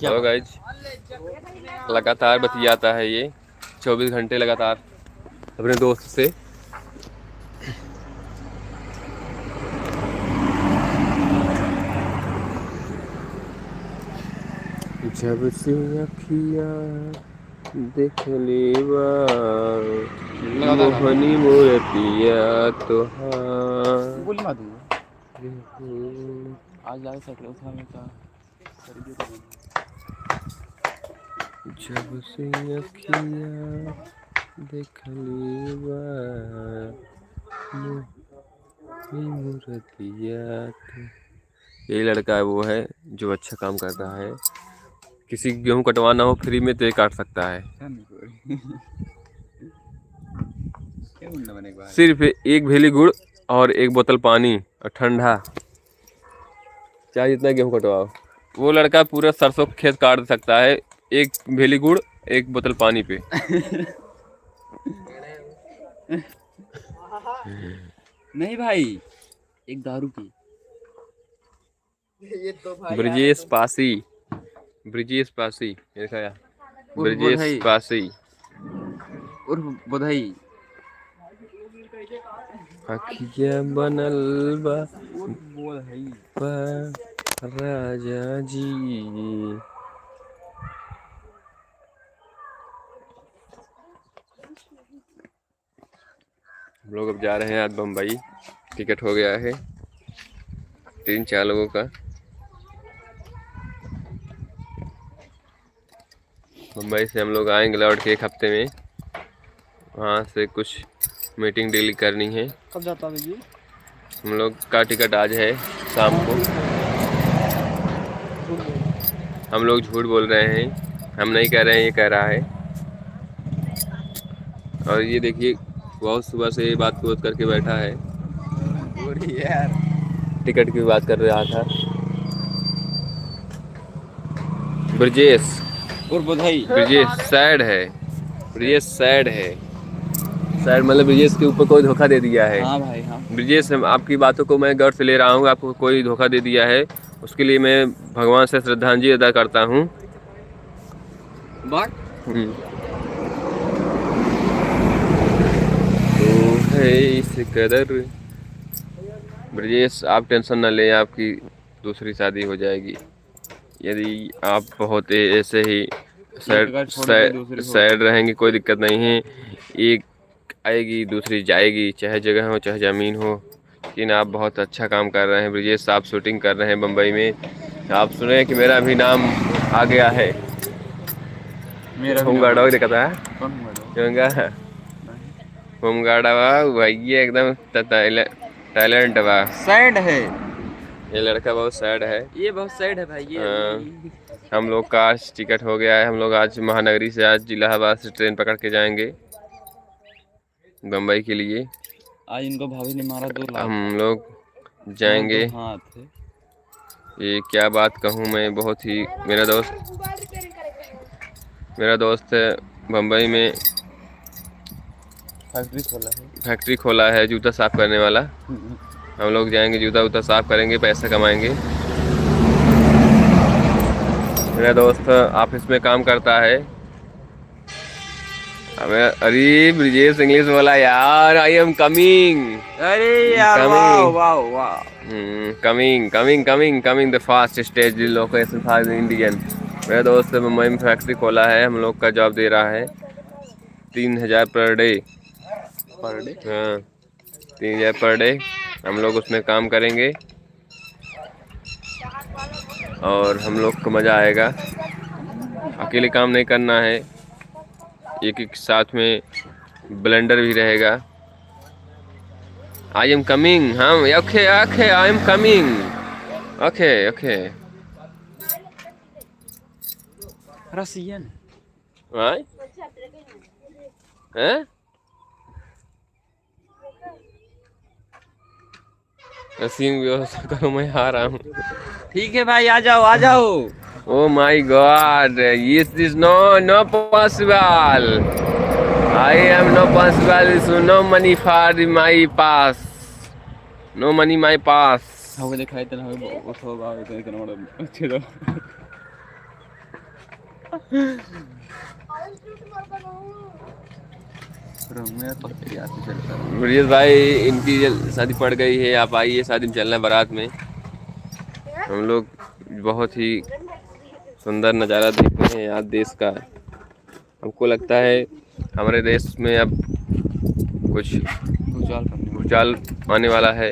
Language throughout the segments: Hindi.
हेलो गाइज, लगातार बतियाता है ये 24 घंटे लगातार अपने दोस्त से। जब से अखियाँ देख लेवा मोहनी मूर्तिया तोहार। बोली मत आज लाए सकते उठा में का जब से अखियाँ देख लेवा मोहनी मूर्तिया तो। यही लड़का है, वो है जो अच्छा काम कर रहा है। किसी की गेहूं कटवाना हो फ्री में तो ये काट सकता है। सिर्फ एक भेली गुड़ और एक बोतल पानी और ठंडा, चाहे जितना गेहूं कटवाओ। वो लड़का पूरा सरसों खेत काट सकता है एक भेली गुड़ एक बोतल पानी पे। नहीं भाई, एक दारू की। ये तो भाई ब्रजेश पासी, ब्रजेश पासी देखा या ब्रजेश पासी उर्फ बधाई। अखिया बनल बा बधाई राजा जी। हम लोग अब जा रहे हैं आज बम्बई। टिकट हो गया है 3-4 लोगों का। मुंबई से हम लोग आएंगे लौट के 1 हफ्ते में। वहाँ से कुछ मीटिंग डेली करनी है। कब जाता है जी? हम लोग का टिकट आज है शाम को। हम लोग झूठ बोल रहे हैं, हम नहीं कह रहे हैं, ये कह रहा है। और ये देखिए बहुत सुबह से ये बात करके बैठा है। यार टिकट की बात कर रहा था ब्रजेश और बधाई। ब्रजेश सैड है, ब्रजेश सैड है। सैड मतलब ब्रजेश के ऊपर कोई धोखा दे दिया है। हाँ भाई हाँ। ब्रजेश, आपकी बातों को मैं गौर से ले रहा हूँ। आपको कोई धोखा दे दिया है, उसके लिए मैं भगवान से श्रद्धांजलि अदा करता हूँ। तो है इस कदर। ब्रजेश आप टेंशन न लें, आपकी दूसरी शादी हो जाएगी। यदि आप बहुत ऐसे ही सैड रहेंगे कोई दिक्कत नहीं है। एक आएगी दूसरी जाएगी, चाहे जगह हो चाहे ज़मीन हो। लेकिन आप बहुत अच्छा काम कर रहे हैं ब्रजेश। आप शूटिंग कर रहे हैं बम्बई में। आप सुने कि मेरा भी नाम आ गया है। होमगार्ड दिखाता है होमगार्ड भाई एकदम टैलेंट बा। सैड है ये लड़का, बहुत सैड है। ये बहुत सैड है भाई ये। हम लोग का आज टिकट हो गया है। हम लोग आज महानगरी से आज इलाहाबाद से ट्रेन पकड़ के जाएंगे बम्बई के लिए। आज इनको भाभी ने मारा 2 लाख। हम लोग जाएंगे। ये क्या बात कहूँ मैं, बहुत ही मेरा दोस्त है बम्बई में फैक्ट्री खोला है जूता साफ करने वाला। हम लोग जाएंगे, जूता साफ करेंगे, पैसा कमाएंगे। मेरा दोस्त ऑफिस में काम करता है। अरे ब्रजेश इंग्लिश बोला यार। आई एम कमिंग। अरे यार वाह वाह वाह। Coming the fast stage location for Indian. मेरा दोस्त मुंबई में फैक्ट्री खोला है। हम लोग का जॉब दे रहा है 3000 पर डे। हाँ 3000 पर डे। हम लोग उसमें काम करेंगे और हम लोग को मज़ा आएगा। अकेले काम नहीं करना है, एक साथ में ब्लेंडर भी रहेगा। I am coming. हम okay I am coming. Okay Russian हैं? रसीन व्यवस्था करो, मैं आ रहा हूँ। ठीक है भाई, आ जाओ। Oh my God, this is no possible. I am no possible. So no money for my pass. No money my pass. हो दिखाई तो ना हो उठो बाबू तो इतना बड़ा अच्छे तो ब्रिजेश भाई इनकी शादी पड़ गई है, आप आइए शादी में चलना है बारात में। हम लोग बहुत ही सुंदर नज़ारा देख रहे हैं आज देश का। हमको लगता है हमारे देश में अब कुछ भूचाल आने वाला है।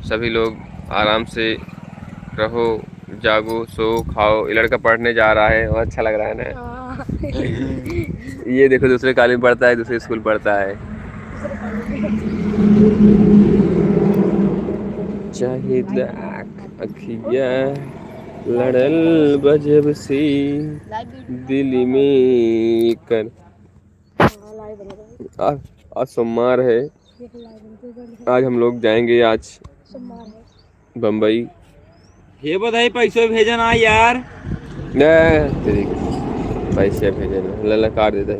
सभी लोग आराम से रहो, जागो, सो, खाओ। ये लड़का पढ़ने जा रहा है और अच्छा लग रहा है ना। ये देखो दूसरे कॉलेज में पढ़ता है, दूसरे स्कूल पढ़ता है। चाहिए अखिया लड़ल बजब सी दिल में कर। आज सोमवार है, आज हम लोग जाएंगे आज बम्बई। ये बताइए पैसे भेजना यार। पैसे भेजना लला काट देता है।